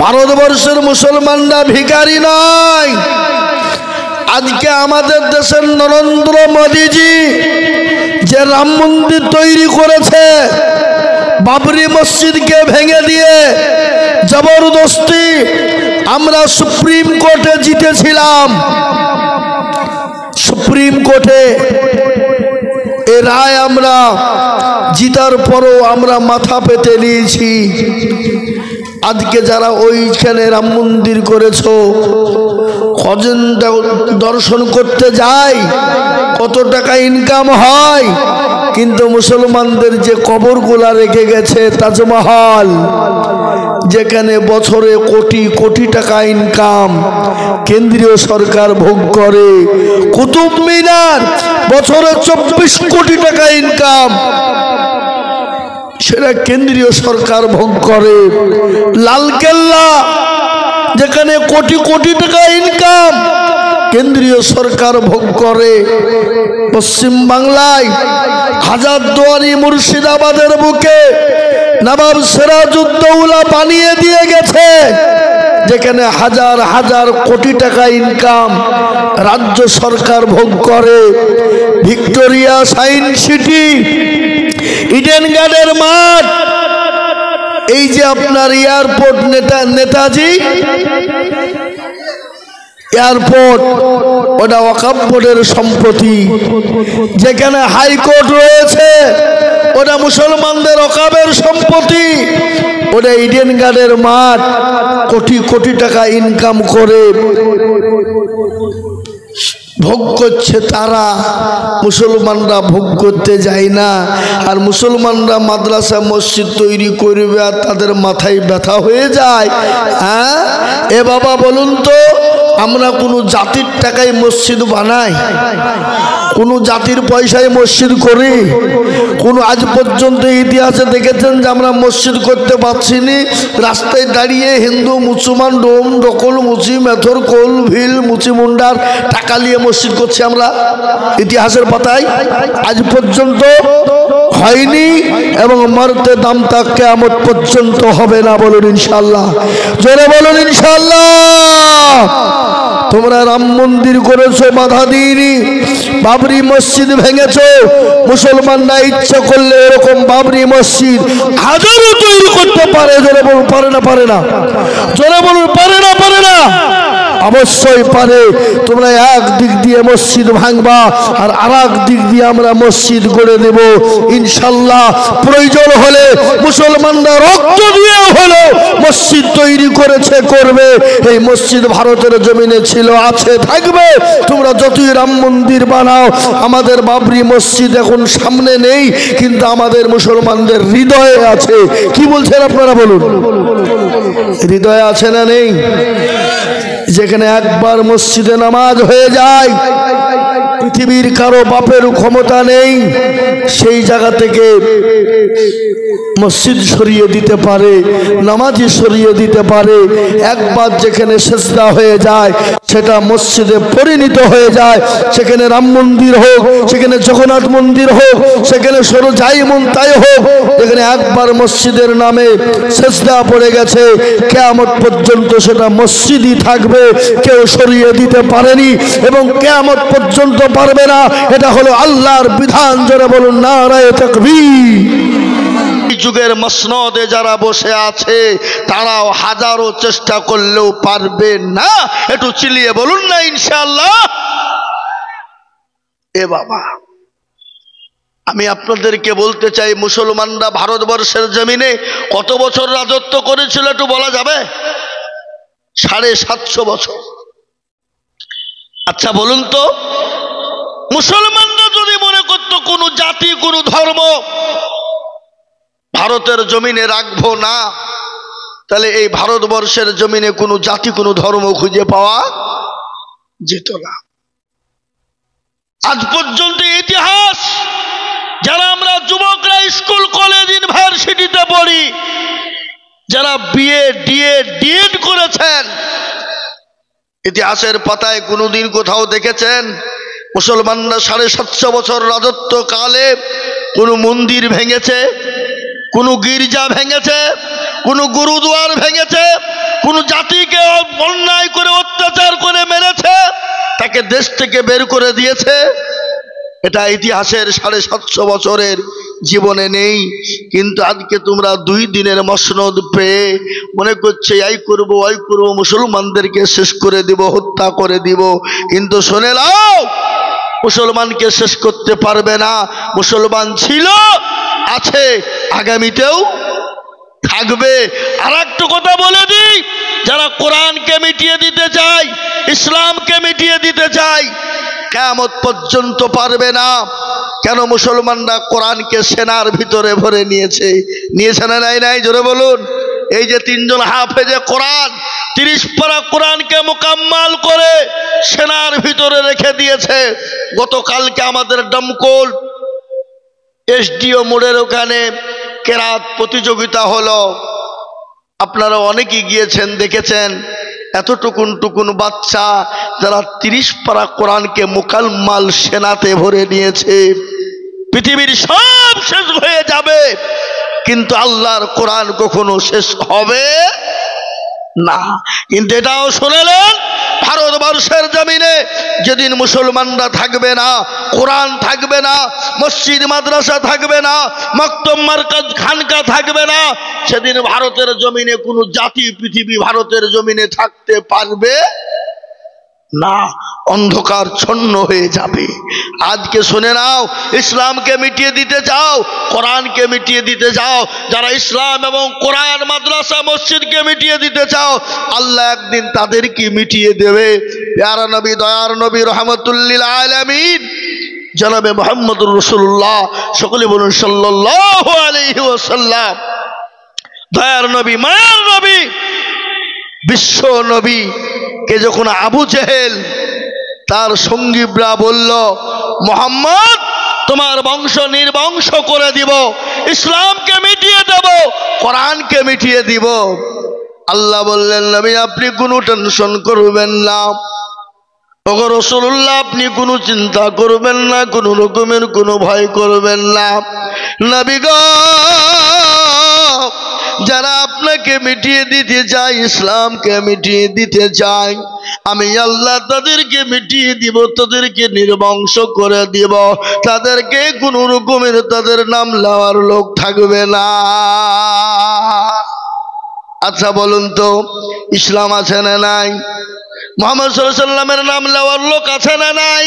ভারতবর্ষের মুসলমানরা ভিখারি নয়। আজকে আমাদের দেশের নরেন্দ্র মোদীজি যে রাম মন্দির তৈরি করেছে, বাবরি মসজিদকে ভেঙে দিয়ে জবরদস্তি আমরা সুপ্রিম কোর্টে জিতেছিলাম। সুপ্রিম কোর্টে এ রায় আমরা জিতার পরও আমরা মাথা পেতে নিয়েছি। আজকে যারা ওইখানে রাম মন্দির করেছো, কজন দর্শন করতে যায়, কত টাকা ইনকাম হয়, কিন্তু মুসলমানদের যে কবরগুলা রেখে গেছে তাজমহল, যেখানে বছরে কোটি কোটি টাকা ইনকাম কেন্দ্রীয় সরকার ভোগ করে, কুতুব মিনার বছরে 24 কোটি টাকা ইনকাম সেটা কেন্দ্রীয় সরকার ভোগ করে, লালকেল্লা যেখানে কোটি কোটি টাকা ইনকাম কেন্দ্রীয় সরকার ভোগ করে, পশ্চিম বাংলায় হাজারদুয়ারি মুর্শিদাবাদের বুকে নবাব সিরাজউদ্দৌলা বানিয়ে দিয়ে গেছে, যেখানে হাজার হাজার কোটি টাকা ইনকাম রাজ্য সরকার ভোগ করে। ভিক্টোরিয়া সায়েন্স সিটি, ইডেন গার্ডের মাঠ, এই যে আপনার এয়ারপোর্ট নেতাজি এয়ারপোর্ট, ওটা ওয়াকফ বোর্ডের সম্পত্তি। যেখানে হাইকোর্ট রয়েছে ওটা মুসলমানদের ওয়াকফের সম্পত্তি। ওটা ইডেন গার্ডের মাঠ, কোটি কোটি টাকা ইনকাম করে ভোগ করছে তারা, মুসলমানরা ভোগ করতে যায় না। আর মুসলমানরা মাদ্রাসা মসজিদ তৈরি করবে আর তাদের মাথায় ব্যথা হয়ে যায়। হ্যাঁ, এ বাবা বলুন তো, আমরা কোনো জাতির টাকায় মসজিদ বানাই? কোনো জাতির পয়সায় মসজিদ করি? কোনো আজ পর্যন্ত ইতিহাসে দেখেছেন যে আমরা মসজিদ করতে পারছি না? রাস্তায় দাঁড়িয়ে হিন্দু মুসলমান ডোম ডকল মুচি মেথর কোল ভিল মুচি মুন্ডার টাকা নিয়ে মসজিদ করছি আমরা ইতিহাসের পাতায়? আজ পর্যন্ত হয়নি এবং মরতে দাম তাক কিয়ামত পর্যন্ত হবে না। বলুন ইনশাআল্লাহ, জোরে বলুন ইনশাআল্লাহ। তোমরা রাম মন্দির করেছো, বাধা দিইনি। বাবরি মসজিদ ভেঙেছো, মুসলমানরা ইচ্ছা করলে এরকম বাবরি মসজিদ হাজারো তৈরি করতে পারে। জোরে বলুন পারে না? পারে না? জোরে বলুন পারে না? পারে না? অবশ্যই পারে। তোমরা এক দিক দিয়ে মসজিদ ভাঙবা আর আরেক দিক দিয়ে আমরা মসজিদ গড়ে দেব ইনশাআল্লাহ। প্রয়োজন হলে মুসলমানরা রক্ত দিয়ে হলো মসজিদ তৈরি করেছে, করবে। এই মসজিদ ভারতের জমিনে ছিল, আছে, থাকবে। তোমরা যতই রাম মন্দির বানাও, আমাদের বাবরি মসজিদ এখন সামনে নেই, কিন্তু আমাদের মুসলমানদের হৃদয়ে আছে। কি বলছেন আপনারা বলুন? হৃদয়ে আছে না নেই? যেখানে একবার মসজিদে নামাজ হয়ে যায়, পৃথিবীর কারো বাপের ক্ষমতা নেই সেই জায়গা থেকে মসজিদ সরিয়ে দিতে পারে, নামাজি সরিয়ে দিতে পারে। একবার যেখানে সেজদা হয়ে যায় সেটা মসজিদে পরিণত হয়ে যায়। সেখানে রাম মন্দির হোক, সেখানে জগন্নাথ মন্দির হোক, সেখানে সরো যাই মন তাই হোক, যেখানে একবার মসজিদের নামে সেজদা পড়ে গেছে, কিয়ামত পর্যন্ত সেটা মসজিদই থাকবে, কেউ সরিয়ে দিতে পারেনি এবং কিয়ামত পর্যন্ত পারবে না। এটা হলো আল্লাহর বিধান। জোরে বলুন নারায়ে তাকবীর। যুগের মসনদে যারা বসে আছে তারাও হাজারো চেষ্টা করলেও পারবে না। একটু চিল্লিয়ে বলুন না ইনশাআল্লাহ। এ বাবা, আমি আপনাদেরকে বলতে চাই, মুসলমানরা ভারতবর্ষের জমিনে কত বছর রাজত্ব করেছিল একটু বলা যাবে? 750 বছর। আচ্ছা বলুন তো, মুসলমানরা যদি মনে করতো কোনো জাতি কোনো ধর্ম ভারতের জমিনে রাখবো না, তাহলে এই ভারতবর্ষের জমিনে কোনো জাতি কোনো ধর্ম খুঁজে পাওয়া যেত না। আজ পর্যন্ত ইতিহাস, যারা আমরা যুবকরা স্কুল কলেজ ইউনিভার্সিটিতে পড়ি, যারা বিএ ডিএড করেছেন, ইতিহাসের পাতায় কোনোদিন কোথাও দেখেছেন মুসলমানরা 750 বছর রাজত্ব কালে কোনো মন্দির ভেঙেছে, কোনো গির্জা ভেঙেছে, কোনো গুরুদুয়ার ভেঙেছে, কোনো দেশ থেকে বের করে দিয়েছে, এটা ইতিহাসের 750 বছরের জীবনে নেই। কিন্তু আজকে তোমরা 2 দিনের মসনদ পেয়ে মনে করছে এই করব ওই করব, মুসলমানদেরকে শেষ করে দিব, হত্যা করে দিব। কিন্তু শুনে নাও, মুসলমানকে শেষ করতে পারবে না। মুসলমান ছিল, আছে, আগামীতেও থাকবে। আর একটু কথা বলে দিই, যারা কোরআনকে মিটিয়ে দিতে চায়, ইসলামকে মিটিয়ে দিতে চায়, কিয়ামত পর্যন্ত পারবে না। কেন? মুসলমানরা কোরআনকে সেনার ভিতরে ভরে নিয়েছে। নিয়েছে না নাই? নাই, জোরে বলুন। এই যে 3 জন হাফেজে কোরআন 30 পারা কোরআনকে মোকাম্মাল করে সেনার ভিতরে রেখে দিয়েছে। গতকালকে আমাদের দমকল এসডিও মোড়ের ওখানে কেরাত প্রতিযোগিতা হলো। আপনারা অনেকেই গিয়েছেন, দেখেছেন। এতটুকুন টুকুন বাচ্চা যারা 30 পারা কোরআনকে মোকাম্মাল সেনাতে ভরে নিয়েছে। পৃথিবীর সব শেষ হয়ে যাবে, কিন্তু আল্লাহর কোরআন কখনো শেষ হবে না। কিন্তু এটাও শুনেলেন, ভারতবর্ষের জমিনে যেদিন মুসলমানরা থাকবে না, কোরআন থাকবে না, মসজিদ মাদ্রাসা থাকবে না, মক্তব মারকাজ খানকা থাকবে না, সেদিন ভারতের জমিনে কোনো জাতি পৃথিবী ভারতের জমিনে থাকতে পারবে না, অন্ধকার ছন্ন হয়ে যাবে। আজকে শুনে নাও, ইসলামকে মিটিয়ে দিতে চাও, কোরআনকে মিটিয়ে দিতে চাও, যারা ইসলাম এবং কোরআন মাদ্রাসা মসজিদকে মিটিয়ে দিতে চাও, আল্লাহ একদিন তাদেরকে মিটিয়ে দেবে। প্যারা নবী, দয়ার নবী, রহমতুল্লিল আলামিন জনাবে মুহাম্মদুর রাসূলুল্লাহ, সকলে বলুন সাল্লাল্লাহু আলাইহি ওয়াসাল্লাম। দয়ার নবী, মায়ার নবী, বিশ্ব নবী কে যখন আবু জেহেল তার সঙ্গীরা বলল, মুহাম্মদ তোমার বংশ নির্বংশ করে দিব, ইসলামকে মিটিয়ে দেব, কোরআনকে মিটিয়ে দিব। আল্লাহ বললেন, নবী আপনি কোনো টেনশন করবেন না, ওগো রাসূলুল্লাহ আপনি কোনো চিন্তা করবেন না, কোনো রকমের কোনো ভয় করবেন না। নবী গো, যারা আপনাকে মিটিয়ে দিতে চায়, ইসলামকে মিটিয়ে দিতে চায়, আমি আল্লাহ তাদেরকে মিটিয়ে দিব, তাদেরকে নির্বংশ করে দিব, তাদেরকে কোনো রকমের তাদের নাম লওয়ার লোক থাকবে না। আচ্ছা বলুন তো, ইসলাম আছে না নাই? মুহাম্মদ সাল্লাল্লাহু আলাইহি ওয়াসাল্লামের নাম লওয়ার লোক আছে না নাই?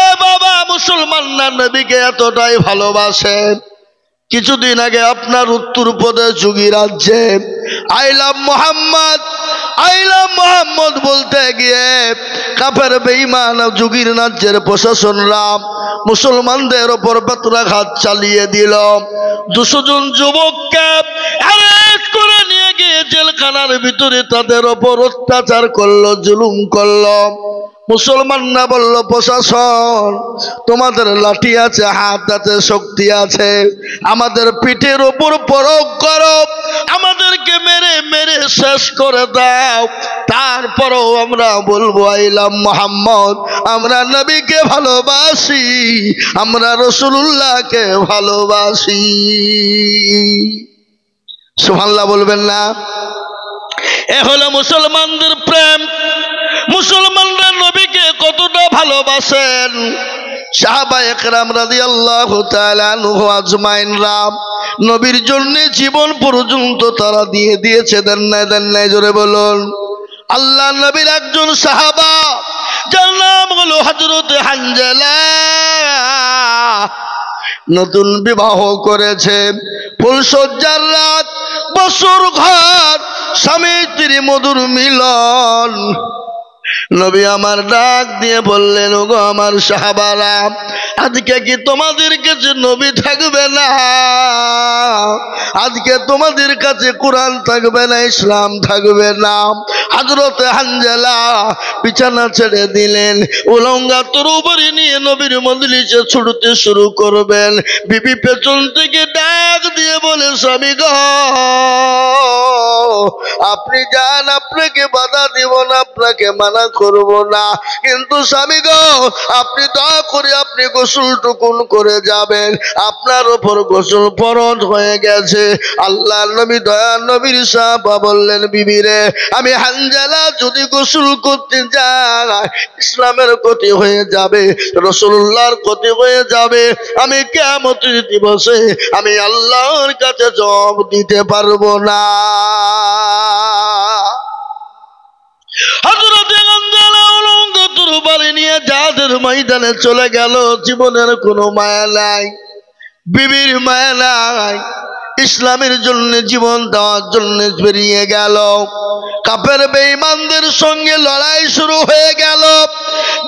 এ বাবা, মুসলমানরা নবীকে এতটাই ভালোবাসে। কিছুদিন আগে আপনার উত্তরপ্রদেশ যোগী রাজ্যে I love Mohammad, I love Mohammad বলতে গিয়ে কাফের বেঈমান যোগীর রাজ্যের প্রশাসনরা মুসলমানদের ওপর বেত্রাঘাত চালিয়ে দিল। 200 জন যুবককে অ্যারেস্ট করে নিয়ে গিয়ে জেলখানার ভিতরে তাদের ওপর অত্যাচার করলো, জুলুম করলো। মুসলমানরা বলল, প্রশাসন তোমাদের লাঠি আছে, হাত আছে, শক্তি আছে, আমাদের পিঠের ওপর প্রয়োগ করো, আমাদেরকে মেরে মেরে শেষ করে দাও, তারপরও আমরা বলবো আইলাম মোহাম্মদ, আমরা নবীকে ভালোবাসি, আমরা রাসূলুল্লাহকে ভালোবাসি। সুবহানাল্লাহ বলবেন না? এ হলো মুসলমানদের প্রেম। মুসলমানরা নবীকে কতটা ভালোবাসেন। সাহাবায়ে কেরাম রাদিয়াল্লাহু তাআলা আনহু আজমাইনরা নবীর জন্য জীবন পর্যন্ত তারা দিয়ে দিয়েছে। দেন নাই জোরে বলুন। আল্লাহ নবীর একজন সাহাবা, যার নাম হলো হযরত হানজালা, নতুন বিবাহ করেছে, ফুলসজ্জার রাত, বছর ঘর, স্বামী স্ত্রী মধুর মিলন। নবী আমার ডাক দিয়ে বললেন, ওগো আমার সাহাবারা, আজকে কি তোমাদের কাছে নবী থাকবে না? আজকে তোমাদের কাছে কোরআন থাকবে না, ইসলাম থাকবে না? হযরত হানজালা বিছানা ছেড়ে দিলেন, উলঙ্গা তরবারি নিয়ে নবীর মজলিসে ছুটতে শুরু করবেন। বিবি পেছন থেকে ডাক দিয়ে বলে, স্বামী গো আপনি যান, আপনাকে বাধা দিব না, আপনাকে মানা করব না, কিন্তু স্বামী গো আপনি দয়া করে আপনি গোসল টুকুন করে যাবেন, আপনার ওপর গোসল ফরজ হয়ে গেছে। আল্লাহ নবী দয়া নবীর সাহাবা বললেন, বিবি রে, আমি হানজালা যদি গোসল করতে যায় ইসলামের ক্ষতি হয়ে যাবে, রাসূলুল্লাহর ক্ষতি হয়ে যাবে। আমি কিয়ামতের দিবসে আমি আল্লাহর কাছে জবাব দিতে পারবো না। হযরত হানজালা উলঙ্গ তরবারি নিয়ে জিহাদের ময়দানে চলে গেল। জীবনের কোনো মায়া নাই, বিবির মায়া নাই, ইসলামের জন্য জীবন দেওয়ার জন্য বেরিয়ে গেল। কাফের বেঈমানদের সঙ্গে লড়াই শুরু হয়ে গেল,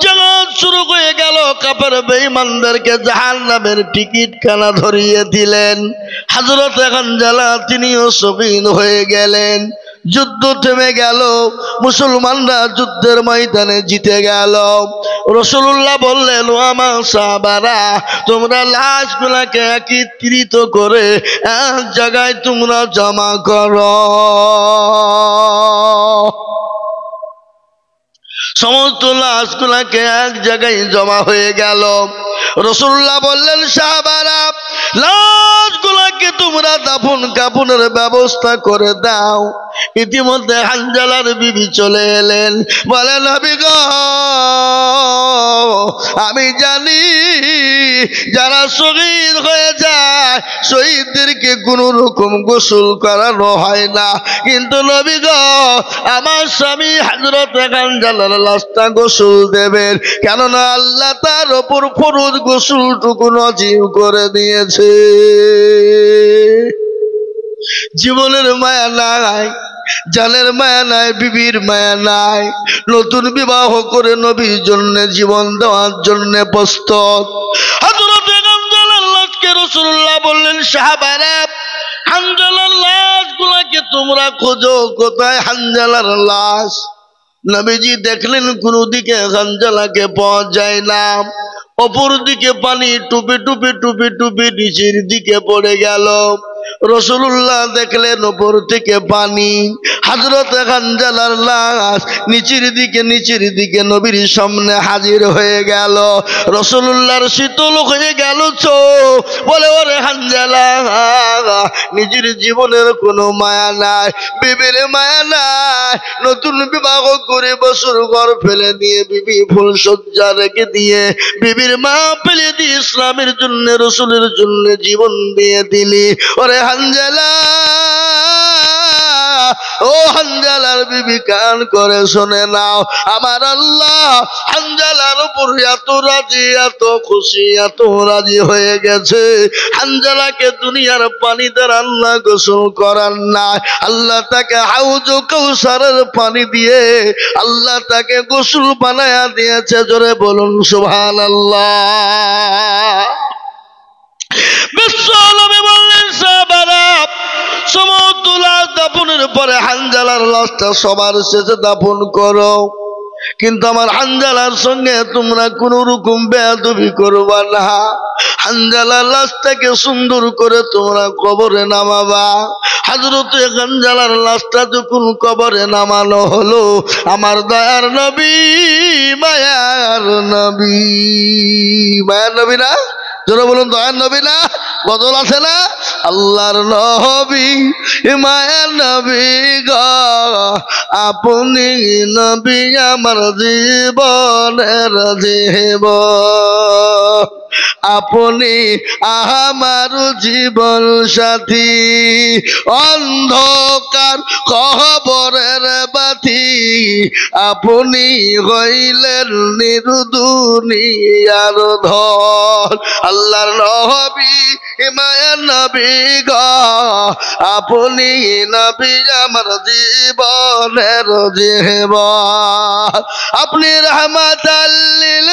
জিহাদ শুরু হয়ে গেল। কাফের বেঈমানদেরকে জাহান্নামের টিকিট খানা ধরিয়ে দিলেন। হযরত হানজালা তিনিও শহীদ হয়ে গেলেন। যুদ্ধ থেমে গেল, মুসলমানরা যুদ্ধের ময়দানে জিতে গেল। রাসূলুল্লাহ বললেন, ও আমার সাহাবারা, তোমরা লাশগুলোকে একত্রিত করে এক জায়গায় তোমরা জমা করো। সমস্ত লাশগুলোকে এক জায়গায় জমা হয়ে গেল। রাসূলুল্লাহ বললেন, সাহাবারা, লাশগুলোকে তোমরা দাফন কাফনের ব্যবস্থা করে দাও। ইতিমধ্যে হানজালার বিবি চলে এলেন, বলে, নবী গো, আমি জানি যারা শহীদ হয়ে যায় শহীদদেরকে কোনো রকম গোসল করানো হয় না, কিন্তু নবী গো, আমার স্বামী হযরত হানজালার লাশটা গোসল দেবেন, কেননা আল্লাহ তার ওপর ফরজ গোসলটুকু নজিব করে দিয়েছে। জীবনের মায়া নাই, জানের মায়া নাই, বিবির মায়া নাই। নতুন বিবাহ করে নবীর জন্য জীবন দেওয়ার জন্য প্রস্তুত। হযরত হানজালার লাশকে রাসূলুল্লাহ বললেন, সাহাবারা, হানজালার লাশগুলোকে তোমরা খোঁজো, কোথায় হানজালার লাশ? নবীজি দেখলেন কোন দিকে হানজালাকে পাওয়া যায় না। অপর দিকে পানি টুপি টুপি টুপি টুপি নিচের দিকে পড়ে গেল। রাসূলুল্লাহ দেখলেন উপর থেকে পানি, হযরত হানজালার লাশ নিচের দিকে নবীর সামনে হাজির হয়ে গেল। রাসূলুল্লাহর শীতল হয়ে গেল চোখ, বলে, ওরে হানজালা, নিজের জীবনের কোনো মায়া নাই, বিবির মায়া নাই। নতুন বিবাহ করে বছর ঘর ফেলে দিয়ে বিবি ফুল সজ্জা রেখে দিয়ে বিবির মা ফেলে দিয়ে ইসলামের জন্য রাসূলের জন্য জীবন দিয়ে দিলি। ওরে হানজালা, ও হানজালার বিবি, কান করে শুনে নাও, আমার আল্লাহ হানজালার উপর এত রাজি, এত খুশি, এত রাজি হয়ে গেছে। হানজালাকে দুনিয়ার পানি দ্বারা আল্লাহ গোসল করার না, আল্লাহ তাকে হাউজ কাউসারের পানি দিয়ে আল্লাহ তাকে গোসল বানায়া দিয়েছে। জোরে বলুন সুবহানাল্লাহ। বিশ্বনবী বললেন, সাহাবারা, সমস্ত লাশ দাফনের পরে হানজালার লাশটা সবার শেষে দাফন করো, কিন্তু আমার হানজালার সঙ্গে তোমরা কোন রকম বেয়াদবি করবা না। হানজালার লাশটাকে সুন্দর করে তোমরা কবরে নামাবা। হযরত হানজালার লাশটা যখন কবরে নামানো হলো, আমার দয়ার নবী, মায়ার নবী, মায়ার নবী না, জোরে বলুন, দয়ার নবী না, বদল আছে না? আল্লাহর নবী, মায়ার নবী গো, আপনি নবী আমার জীবনের জীবন, আপনি আমার জীবন সাথী, অন্ধকার কবরের বাতি, আপনি হইলেন নির্দুনিয়ার ধন। আল্লাহর নবী, মায়ার নবী গো, আপনি নবী আমার জীবনের জীবন, আপনি রাহমাতাল লিল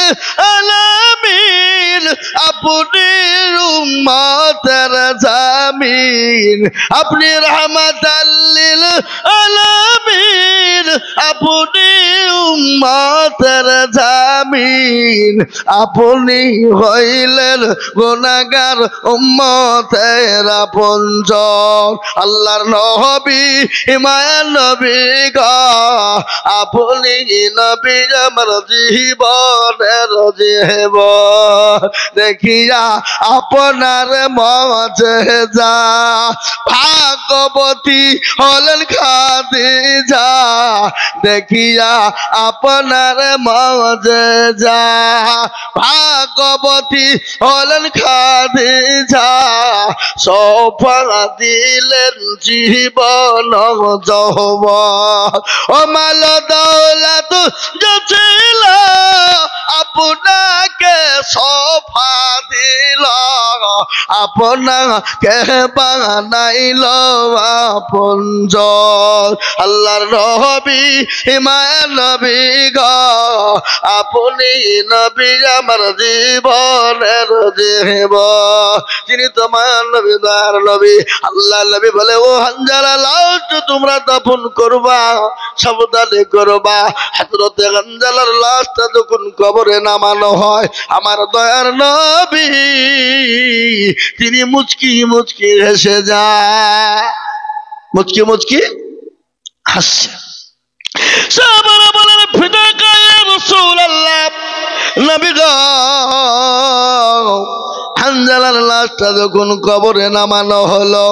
আলামিন, আপনি উম্মতের জামিন, আপনি রাহমাতাল লিল আলামিন, আপনি উম্মতের জামিন, আপনি হইলেন গুনাহগার উম্মতের আপনজন। আল্লাহর নবী, মায়ার নবী গো, আপনি নবী আমার জীবনের জীবন দেখিয়া আপনার মজেজা ভাগবতী হলেন খাদিজা দেখিয়া আপনার মজেজা ভাগবতী হলেন খাদিজা সফা দিলেন জীবন যৌবন ও মাল দৌলত ছিল আপনাকে সফা দিল আপনাকে বানাইল আপনজন আল্লাহর নবী হিমায়ত নবী গো আপনি নবী আমার জীবনের জীবন তিনি তোমার নবী দয়ার নবী আল্লাহ নবী বলে ও হানজালা লাশ তোমরা দাফন করবা সাবধানে করবা হযরতে হানজালার লাশটা যখন কবরে নামানো হয় আমার দয়ার নবী তিনি মুচকি মুচকি হেসে যায় মুচকি মুচকি হাসছে সাহাবারা বলেন ফিদাকা ইয়া রাসূলুল্লাহ নবী গো হানজালার লাশটা যখন কবরে নামানো হলো